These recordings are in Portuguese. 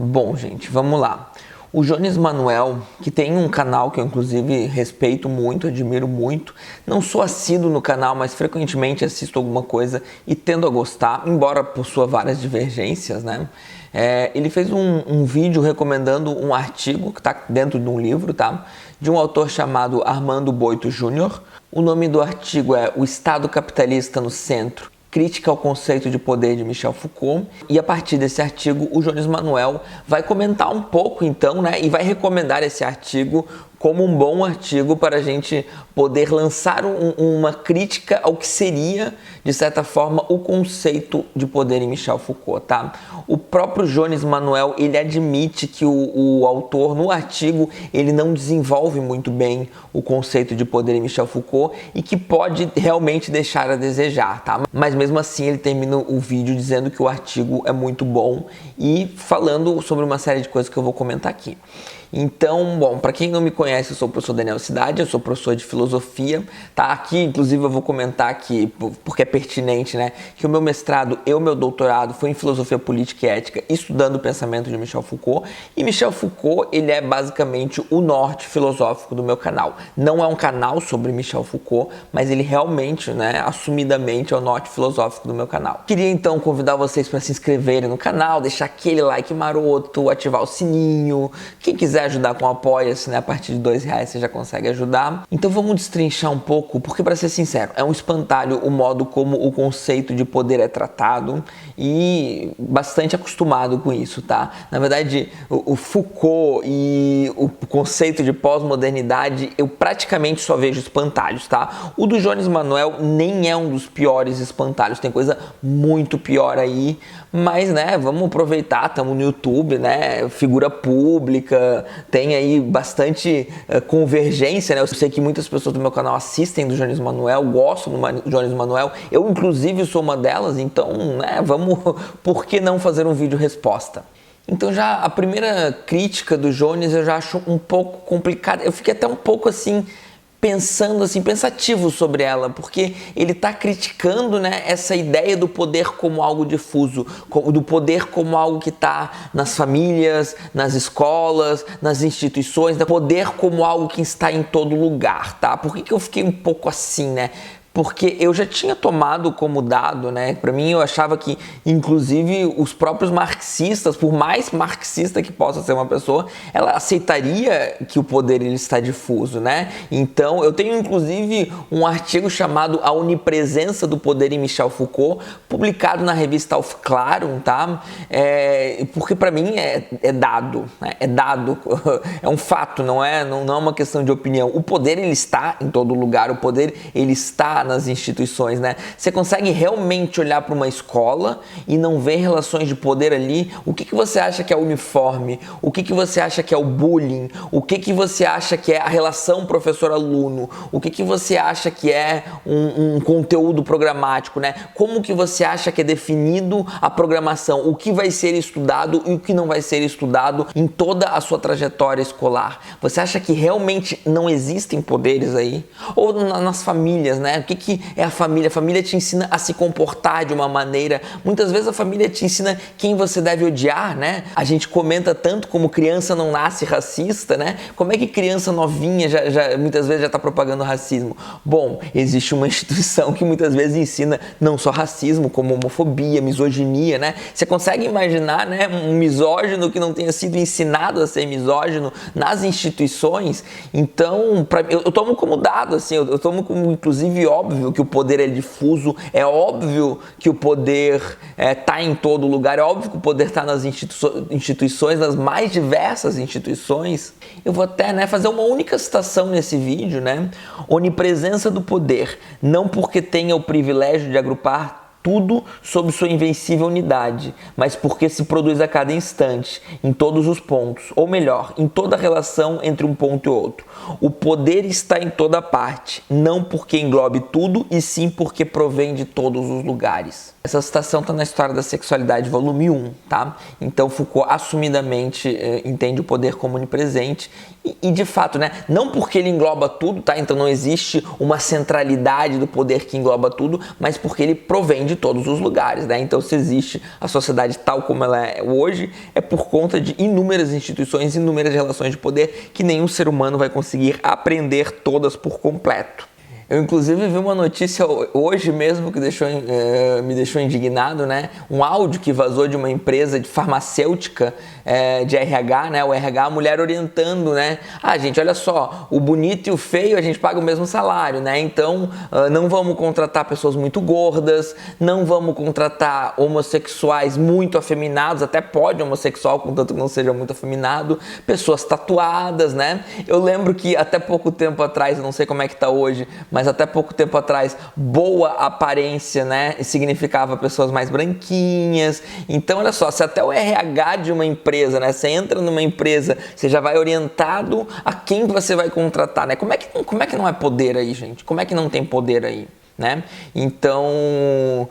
Bom, gente, vamos lá. O Jones Manuel, que tem um canal que eu inclusive respeito muito, admiro muito, não sou assíduo no canal, mas frequentemente assisto alguma coisa e tendo a gostar, embora possua várias divergências, né? Ele fez um vídeo recomendando um artigo que está dentro de um livro, tá? De um autor chamado Armando Boito Júnior. O nome do artigo é O Estado Capitalista no Centro, Crítica ao Conceito de Poder de Michel Foucault, e a partir desse artigo o Jones Manuel vai comentar um pouco então, né, e vai recomendar esse artigo como um bom artigo para a gente poder lançar uma crítica ao que seria, de certa forma, o conceito de poder em Michel Foucault, tá? O próprio Jones Manuel, ele admite que o autor, no artigo, ele não desenvolve muito bem o conceito de poder em Michel Foucault e que pode realmente deixar a desejar, tá? Mas mesmo assim, ele termina o vídeo dizendo que o artigo é muito bom e falando sobre uma série de coisas que eu vou comentar aqui. Então, bom, para quem não me conhece, eu sou o professor Daniel Cidade, eu sou professor de filosofia, tá? Aqui, inclusive, eu vou comentar aqui, porque é pertinente, né? Que o meu mestrado e o meu doutorado foi em filosofia política e ética, estudando o pensamento de Michel Foucault. E Michel Foucault, ele é basicamente o norte filosófico do meu canal. Não é um canal sobre Michel Foucault, mas ele realmente, né, assumidamente é o norte filosófico do meu canal. Queria, então, convidar vocês para se inscreverem no canal, deixar aquele like maroto, ativar o sininho. Quem quiser ajudar com apoia-se, né? A partir de R$2 você já consegue ajudar. Então vamos destrinchar um pouco, porque para ser sincero, é um espantalho o modo como o conceito de poder é tratado e bastante acostumado com isso, tá? Na verdade, o Foucault e o conceito de pós-modernidade, eu praticamente só vejo espantalhos, tá? O do Jones Manuel nem é um dos piores espantalhos, tem coisa muito pior aí, mas, né, vamos aproveitar, estamos no YouTube, né, figura pública, tem aí bastante convergência, né? Eu sei que muitas pessoas do meu canal assistem do Jones Manuel, gostam do Jones Manuel, eu inclusive sou uma delas, então, né, vamos, por que não fazer um vídeo resposta? Então já a primeira crítica do Jones eu já acho um pouco complicada, eu fiquei até um pouco assim, pensando assim, pensativo sobre ela, porque ele está criticando, né, essa ideia do poder como algo difuso, do poder como algo que está nas famílias, nas escolas, nas instituições, do poder como algo que está em todo lugar, tá? Por que eu fiquei um pouco assim, né? Porque eu já tinha tomado como dado, né? Para mim, eu achava que, inclusive, os próprios marxistas, por mais marxista que possa ser uma pessoa, ela aceitaria que o poder ele está difuso, né? Então, eu tenho, inclusive, um artigo chamado A Onipresença do Poder em Michel Foucault, publicado na revista Aufklärung, tá? Porque, para mim, é dado, né? É dado, é um fato, não é uma questão de opinião. O poder, ele está em todo lugar, o poder, ele está nas instituições, né? Você consegue realmente olhar para uma escola e não ver relações de poder ali? O que você acha que é o uniforme? O que você acha que é o bullying? O que você acha que é a relação professor-aluno? O que você acha que é um conteúdo programático, né? Como que você acha que é definido a programação? O que vai ser estudado e o que não vai ser estudado em toda a sua trajetória escolar? Você acha que realmente não existem poderes aí? Ou nas famílias, né? O que é a família? A família te ensina a se comportar de uma maneira. Muitas vezes a família te ensina quem você deve odiar, né? A gente comenta tanto como criança não nasce racista, né? Como é que criança novinha muitas vezes já está propagando racismo? Bom, existe uma instituição que muitas vezes ensina não só racismo, como homofobia, misoginia, né? Você consegue imaginar, né, um misógino que não tenha sido ensinado a ser misógino nas instituições? Então, eu tomo como dado, assim, eu tomo como, inclusive, óbvio que o poder é difuso, é óbvio que o poder está em todo lugar, é óbvio que o poder está nas instituições, nas mais diversas instituições. Eu vou até, né, fazer uma única citação nesse vídeo, né? Onipresença do poder, não porque tenha o privilégio de agrupar tudo sob sua invencível unidade, mas porque se produz a cada instante, em todos os pontos, ou melhor, em toda a relação entre um ponto e outro. O poder está em toda parte, não porque englobe tudo, e sim porque provém de todos os lugares. Essa citação está na História da Sexualidade, volume 1, tá? Então Foucault assumidamente entende o poder como onipresente E de fato, né, não porque ele engloba tudo, tá? Então não existe uma centralidade do poder que engloba tudo, mas porque ele provém de todos os lugares, né? Então se existe a sociedade tal como ela é hoje, é por conta de inúmeras instituições, inúmeras relações de poder que nenhum ser humano vai conseguir aprender todas por completo. Eu, inclusive, vi uma notícia hoje mesmo que me deixou indignado, né? Um áudio que vazou de uma empresa de farmacêutica, de RH, né? O RH, a mulher orientando, né? Gente, olha só, o bonito e o feio a gente paga o mesmo salário, né? Então, não vamos contratar pessoas muito gordas, não vamos contratar homossexuais muito afeminados, até pode homossexual, contanto que não seja muito afeminado, pessoas tatuadas, né? Eu lembro que até pouco tempo atrás, eu não sei como é que tá hoje, mas até pouco tempo atrás, boa aparência, né, significava pessoas mais branquinhas. Então, olha só, se até o RH de uma empresa, né, você entra numa empresa, você já vai orientado a quem você vai contratar, né? Como é que não é poder aí, gente? Como é que não tem poder aí? Né? Então,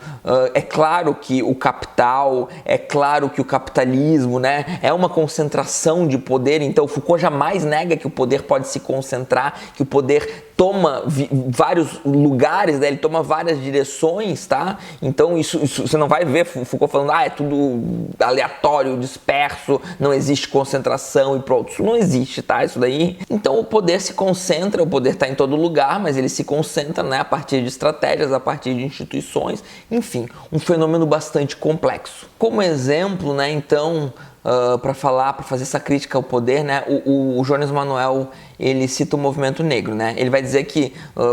é claro que o capital, é claro que o capitalismo, né, é uma concentração de poder. Então Foucault jamais nega que o poder pode se concentrar, que o poder toma vários lugares, né? Ele toma várias direções, tá? Então isso você não vai ver Foucault falando, é tudo aleatório, disperso, não existe concentração e pronto. Isso não existe, tá? Isso daí. Então o poder se concentra, o poder está em todo lugar, mas ele se concentra, né, a partir de estratégias, a partir de instituições, enfim, um fenômeno bastante complexo. Como exemplo, né, então, para fazer essa crítica ao poder, né, o Jones Manuel, ele cita o movimento negro, né? Ele vai dizer que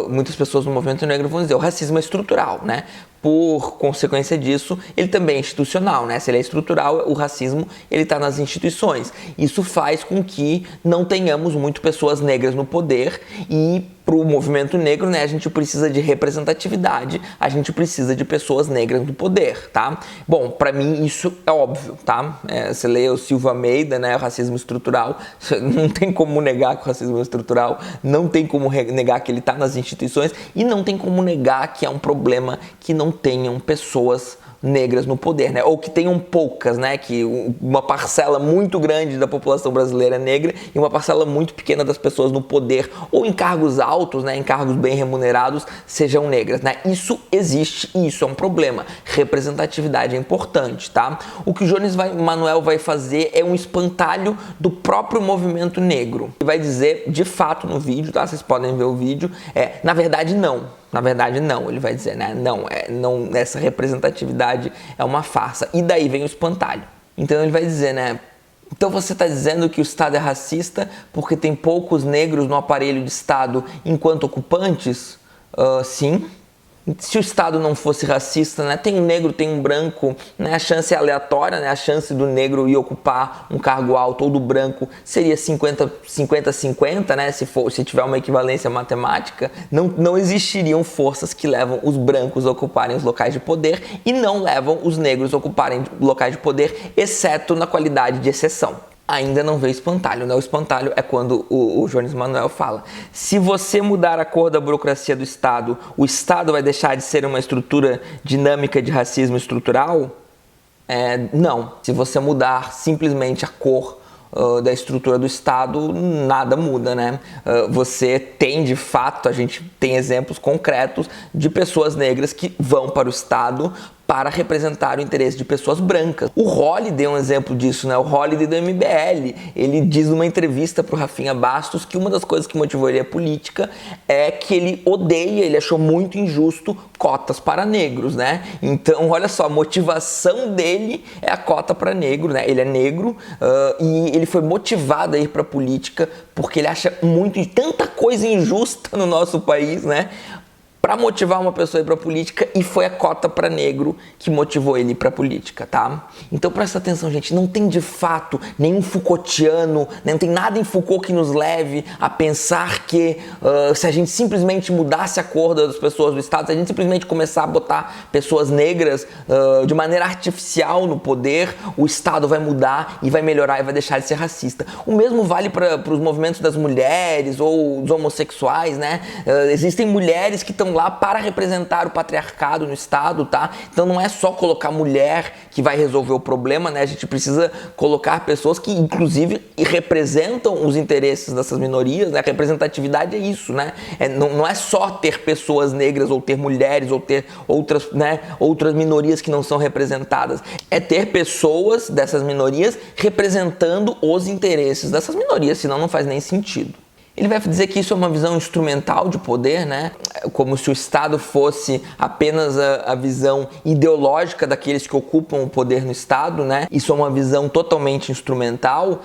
muitas pessoas no movimento negro vão dizer o racismo é estrutural, né? Por consequência disso, ele também é institucional, né? Se ele é estrutural, o racismo ele está nas instituições. Isso faz com que não tenhamos muito pessoas negras no poder e para o movimento negro, né, a gente precisa de representatividade, a gente precisa de pessoas negras no poder, tá? Bom, para mim isso é óbvio, tá? Você lê o Silva Almeida, né, o racismo estrutural, não tem como negar que o racismo é estrutural, não tem como negar que ele está nas instituições e não tem como negar que é um problema que não tenham pessoas negras no poder, né? Ou que tenham poucas, né? Que uma parcela muito grande da população brasileira é negra e uma parcela muito pequena das pessoas no poder ou em cargos altos, né? Em cargos bem remunerados, sejam negras, né? Isso existe e isso é um problema. Representatividade é importante, tá? O que o Jones Manuel vai fazer é um espantalho do próprio movimento negro. Ele vai dizer, de fato, no vídeo, tá? Vocês podem ver o vídeo, na verdade não. Na verdade, não, ele vai dizer, né? Não, essa representatividade é uma farsa. E daí vem o espantalho. Então ele vai dizer, né? Então você está dizendo que o Estado é racista porque tem poucos negros no aparelho de Estado enquanto ocupantes? Sim. Se o Estado não fosse racista, né, tem um negro, tem um branco, né, a chance é aleatória, né, a chance do negro ir ocupar um cargo alto ou do branco seria 50-50, né, se tiver uma equivalência matemática, não existiriam forças que levam os brancos a ocuparem os locais de poder e não levam os negros a ocuparem locais de poder, exceto na qualidade de exceção. Ainda não veio espantalho, né? O espantalho é quando o Jones Manuel fala: se você mudar a cor da burocracia do Estado, o Estado vai deixar de ser uma estrutura dinâmica de racismo estrutural? Não. Se você mudar simplesmente a cor da estrutura do Estado, nada muda, né? Você tem, de fato, a gente tem exemplos concretos de pessoas negras que vão para o Estado para representar o interesse de pessoas brancas. O Holliday é um exemplo disso, né? O Holliday do MBL, ele diz numa entrevista para o Rafinha Bastos que uma das coisas que motivou ele a política é que ele ele achou muito injusto cotas para negros, né? Então, olha só, a motivação dele é a cota para negro, né? Ele é negro e ele foi motivado a ir para a política porque ele acha tanta coisa injusta no nosso país, né? Para motivar uma pessoa a ir para a política, e foi a cota para negro que motivou ele a ir para a política, tá? Então presta atenção, gente, não tem de fato nenhum Foucaultiano, não tem nada em Foucault que nos leve a pensar que se a gente simplesmente mudasse a cor das pessoas do Estado, se a gente simplesmente começar a botar pessoas negras de maneira artificial no poder, o Estado vai mudar e vai melhorar e vai deixar de ser racista. O mesmo vale para os movimentos das mulheres ou dos homossexuais, né? Existem mulheres que estão lá para representar o patriarcado no Estado, tá? Então não é só colocar mulher que vai resolver o problema, né? A gente precisa colocar pessoas que, inclusive, representam os interesses dessas minorias, né? A representatividade é isso, né? Não é só ter pessoas negras ou ter mulheres ou ter outras, né, outras minorias que não são representadas. É ter pessoas dessas minorias representando os interesses dessas minorias, senão não faz nem sentido. Ele vai dizer que isso é uma visão instrumental de poder, né? Como se o Estado fosse apenas a visão ideológica daqueles que ocupam o poder no Estado, né? Isso é uma visão totalmente instrumental.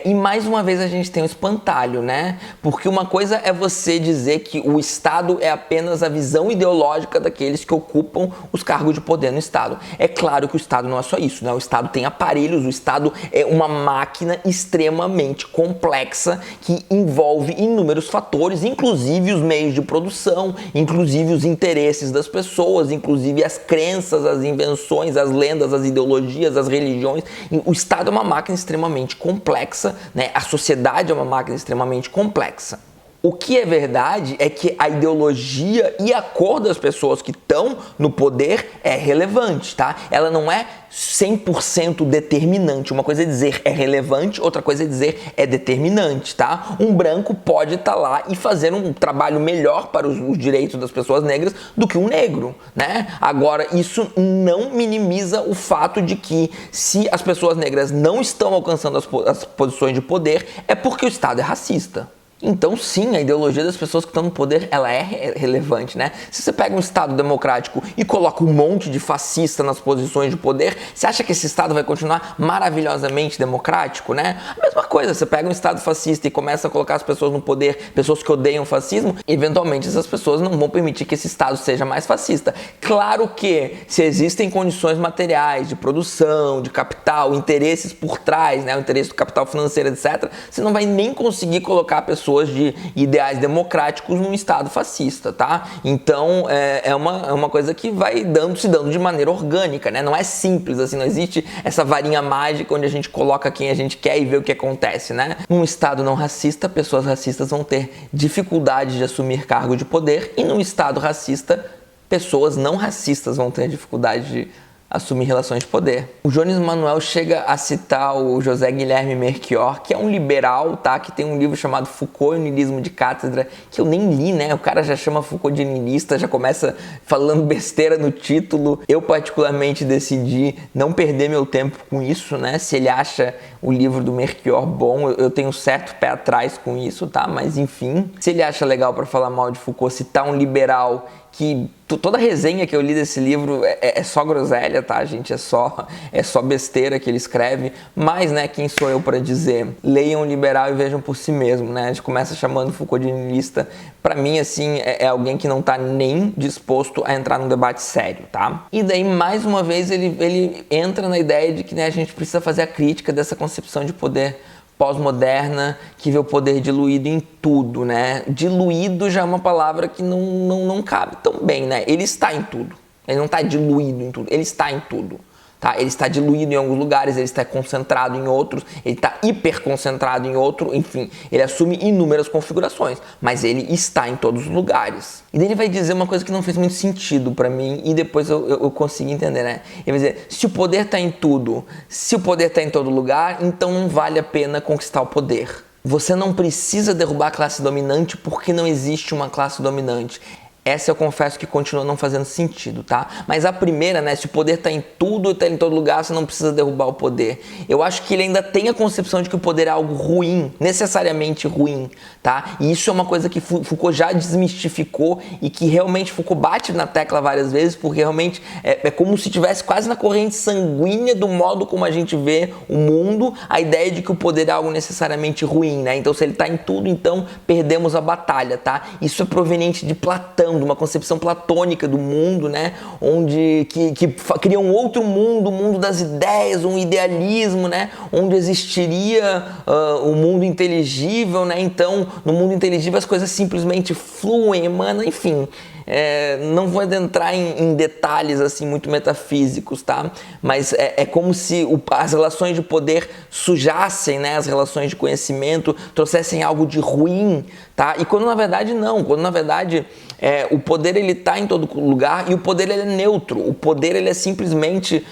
E mais uma vez a gente tem um espantalho, né? Porque uma coisa é você dizer que o Estado é apenas a visão ideológica daqueles que ocupam os cargos de poder no Estado. É claro que o Estado não é só isso, né? O Estado tem aparelhos, o Estado é uma máquina extremamente complexa que envolve inúmeros fatores, inclusive os meios de produção, inclusive os interesses das pessoas, inclusive as crenças, as invenções, as lendas, as ideologias, as religiões. O Estado é uma máquina extremamente complexa, né? A sociedade é uma máquina extremamente complexa. O que é verdade é que a ideologia e a cor das pessoas que estão no poder é relevante, tá? Ela não é 100% determinante. Uma coisa é dizer é relevante, outra coisa é dizer é determinante, tá? Um branco pode estar lá e fazer um trabalho melhor para os direitos das pessoas negras do que um negro, né? Agora, isso não minimiza o fato de que se as pessoas negras não estão alcançando as posições de poder, é porque o Estado é racista. Então sim, a ideologia das pessoas que estão no poder, ela é relevante, né? Se você pega um Estado democrático e coloca um monte de fascista nas posições de poder, você acha que esse Estado vai continuar maravilhosamente democrático, né? A mesma coisa, você pega um Estado fascista e começa a colocar as pessoas no poder, pessoas que odeiam o fascismo, eventualmente essas pessoas não vão permitir que esse Estado seja mais fascista. Claro que se existem condições materiais de produção, de capital, interesses por trás, né? O interesse do capital financeiro, etc., você não vai nem conseguir colocar pessoas de ideais democráticos num Estado fascista, tá? Então, é uma coisa que vai se dando de maneira orgânica, né? Não é simples, assim, não existe essa varinha mágica onde a gente coloca quem a gente quer e vê o que acontece, né? Num Estado não racista, pessoas racistas vão ter dificuldade de assumir cargo de poder, e num Estado racista, pessoas não racistas vão ter dificuldade de assumir relações de poder. O Jones Manuel chega a citar o José Guilherme Melchior, que é um liberal, tá? Que tem um livro chamado Foucault e o Niilismo de Cátedra, que eu nem li, né? O cara já chama Foucault de niilista, já começa falando besteira no título. Eu particularmente decidi não perder meu tempo com isso, né? Se ele acha o livro do Melchior bom, eu tenho certo pé atrás com isso, tá? Mas enfim, se ele acha legal para falar mal de Foucault, citar um liberal que toda a resenha que eu li desse livro é só groselha, tá, gente? É só besteira que ele escreve. Mas, né, quem sou eu para dizer? Leiam o liberal e vejam por si mesmo, né? A gente começa chamando Foucault de niilista. Pra mim, assim, é alguém que não tá nem disposto a entrar num debate sério, tá? E daí, mais uma vez, ele entra na ideia de que, né, a gente precisa fazer a crítica dessa concepção de poder pós-moderna, que vê o poder diluído em tudo, né? Diluído já é uma palavra que não cabe tão bem, né? Ele está em tudo. Ele não está diluído em tudo, ele está em tudo. Tá? Ele está diluído em alguns lugares, ele está concentrado em outros, ele está hiperconcentrado em outro, enfim, ele assume inúmeras configurações, mas ele está em todos os lugares. E daí ele vai dizer uma coisa que não fez muito sentido pra mim e depois eu consegui entender, né? Ele vai dizer, se o poder está em tudo, se o poder está em todo lugar, então não vale a pena conquistar o poder. Você não precisa derrubar a classe dominante porque não existe uma classe dominante. Essa eu confesso que continua não fazendo sentido, tá? Mas a primeira, né? Se o poder tá em tudo e tá em todo lugar, você não precisa derrubar o poder. Eu acho que ele ainda tem a concepção de que o poder é algo ruim, necessariamente ruim, tá? E isso é uma coisa que Foucault já desmistificou e que realmente Foucault bate na tecla várias vezes, porque realmente é como se tivesse quase na corrente sanguínea do modo como a gente vê o mundo, a ideia de que o poder é algo necessariamente ruim, né? Então, se ele tá em tudo, então perdemos a batalha, tá? Isso é proveniente de Platão, de uma concepção platônica do mundo, né? Onde que cria um outro mundo, o mundo das ideias, um idealismo, né? Onde existiria o mundo inteligível, né? Então, no mundo inteligível as coisas simplesmente fluem, emanam, enfim. não vou adentrar em detalhes assim muito metafísicos, tá? Mas é como se as relações de poder sujassem, né, as relações de conhecimento, trouxessem algo de ruim, tá? E quando na verdade não, quando na verdade o poder ele está em todo lugar e o poder ele é neutro, o poder ele é simplesmente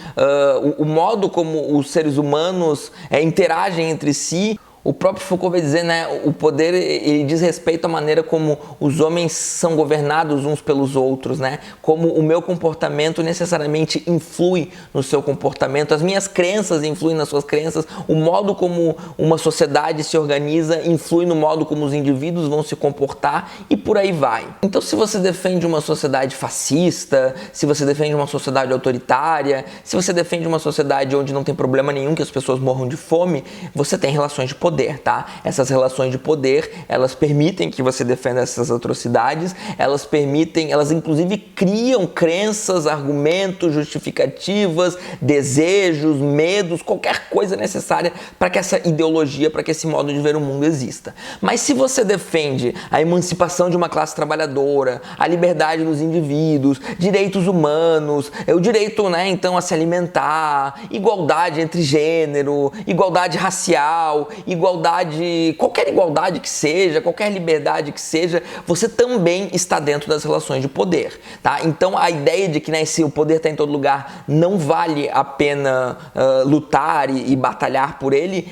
o modo como os seres humanos interagem entre si. O próprio Foucault vai dizer, né, o poder ele diz respeito à maneira como os homens são governados uns pelos outros, né? Como o meu comportamento necessariamente influi no seu comportamento, as minhas crenças influem nas suas crenças, o modo como uma sociedade se organiza influi no modo como os indivíduos vão se comportar e por aí vai. Então, se você defende uma sociedade fascista, se você defende uma sociedade autoritária, se você defende uma sociedade onde não tem problema nenhum que as pessoas morram de fome, você tem relações de poder. Tá? Essas relações de poder, elas permitem que você defenda essas atrocidades, elas inclusive criam crenças, argumentos, justificativas, desejos, medos, qualquer coisa necessária para que essa ideologia, para que esse modo de ver o mundo exista. Mas se você defende a emancipação de uma classe trabalhadora, a liberdade dos indivíduos, direitos humanos, o direito, né, então, a se alimentar, igualdade entre gênero, igualdade racial, qualquer igualdade que seja, qualquer liberdade que seja, você também está dentro das relações de poder, tá? Então a ideia de que, né, se o poder está em todo lugar, não vale a pena lutar e batalhar por ele,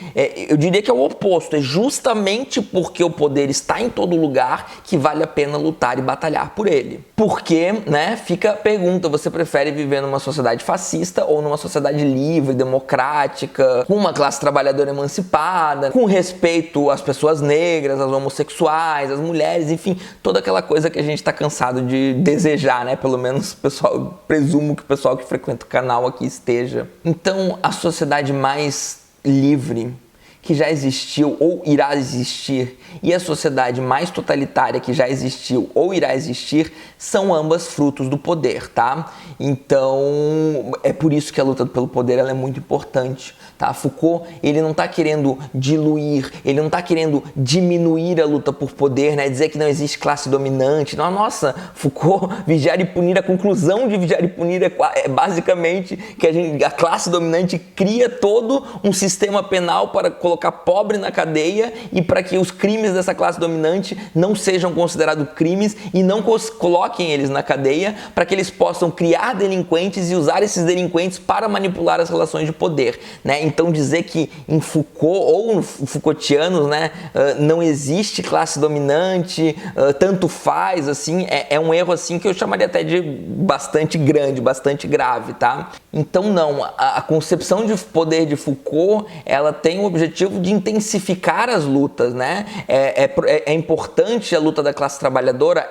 eu diria que é o oposto, é justamente porque o poder está em todo lugar que vale a pena lutar e batalhar por ele. Porque, né, fica a pergunta, você prefere viver numa sociedade fascista ou numa sociedade livre, democrática, com uma classe trabalhadora emancipada, com respeito às pessoas negras, aos homossexuais, às mulheres, enfim, toda aquela coisa que a gente está cansado de desejar, né? Pelo menos pessoal, presumo que o pessoal que frequenta o canal aqui esteja. Então, a sociedade mais livre que já existiu ou irá existir e a sociedade mais totalitária que já existiu ou irá existir são ambas frutos do poder, tá? Então, é por isso que a luta pelo poder ela é muito importante, tá? Foucault, ele não está querendo diluir, ele não está querendo diminuir a luta por poder, né? Dizer que não existe classe dominante. Não, nossa, Foucault, Vigiar e Punir, a conclusão de Vigiar e Punir é basicamente que a classe dominante cria todo um sistema penal para colocar pobre na cadeia e para que os crimes dessa classe dominante não sejam considerados crimes e não coloquem eles na cadeia para que eles possam criar delinquentes e usar esses delinquentes para manipular as relações de poder, né? Então dizer que em Foucault ou Foucaultianos, né, não existe classe dominante, tanto faz, assim, é um erro assim que eu chamaria até de bastante grande, bastante grave, tá? Então não, a concepção de poder de Foucault, ela tem o objetivo de intensificar as lutas, né? É importante a luta da classe trabalhadora?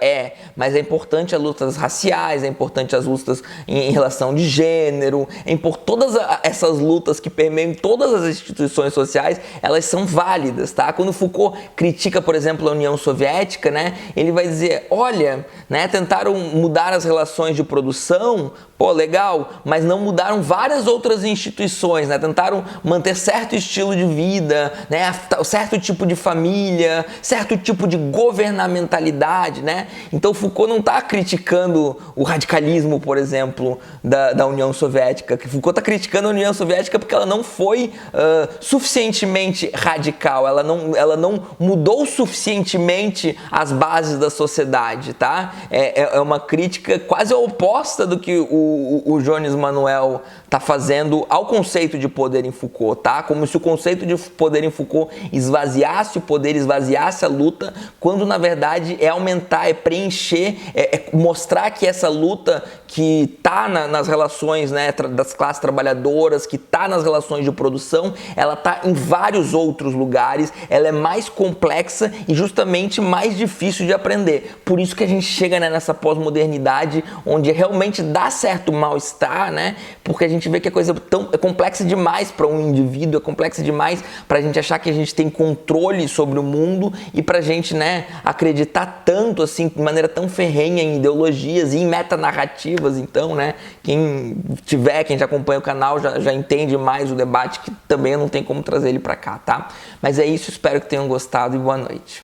Mas é importante a luta raciais, é importante as lutas em relação de gênero, todas essas lutas que permeiam todas as instituições sociais, elas são válidas, tá? Quando Foucault critica, por exemplo, a União Soviética, né? Ele vai dizer, olha, né, tentaram mudar as relações de produção, pô, legal, mas não mudaram várias outras instituições, né? Tentaram manter certo estilo de vida, né? Certo tipo de família, certo tipo de governamentalidade, né? Então Foucault não está criticando o radicalismo, por exemplo, da União Soviética. Foucault está criticando a União Soviética porque ela não foi suficientemente radical, ela não mudou suficientemente as bases da sociedade, tá? É uma crítica quase oposta do que o Jones Manuel está fazendo ao conceito de poder em Foucault, tá? Como se o conceito de poder em Foucault esvaziasse o poder, esvaziasse a luta, quando na verdade é aumentar, é preencher, é mostrar que essa luta que está nas relações, né, das classes trabalhadoras, que está nas relações de produção, ela está em vários outros lugares, ela é mais complexa e justamente mais difícil de aprender. Por isso que a gente chega, né, nessa pós-modernidade, onde realmente dá certo mal-estar, né, porque a gente vê que a coisa é complexa demais para um indivíduo, é complexa demais para a gente achar que a gente tem controle sobre o mundo e para a gente, né, acreditar tanto assim, de maneira tão ferrenha em ideologias e em metanarrativas. Então, né, quem já acompanha o canal já entende mais o debate, que também não tem como trazer ele para cá, tá? Mas é isso, espero que tenham gostado e boa noite.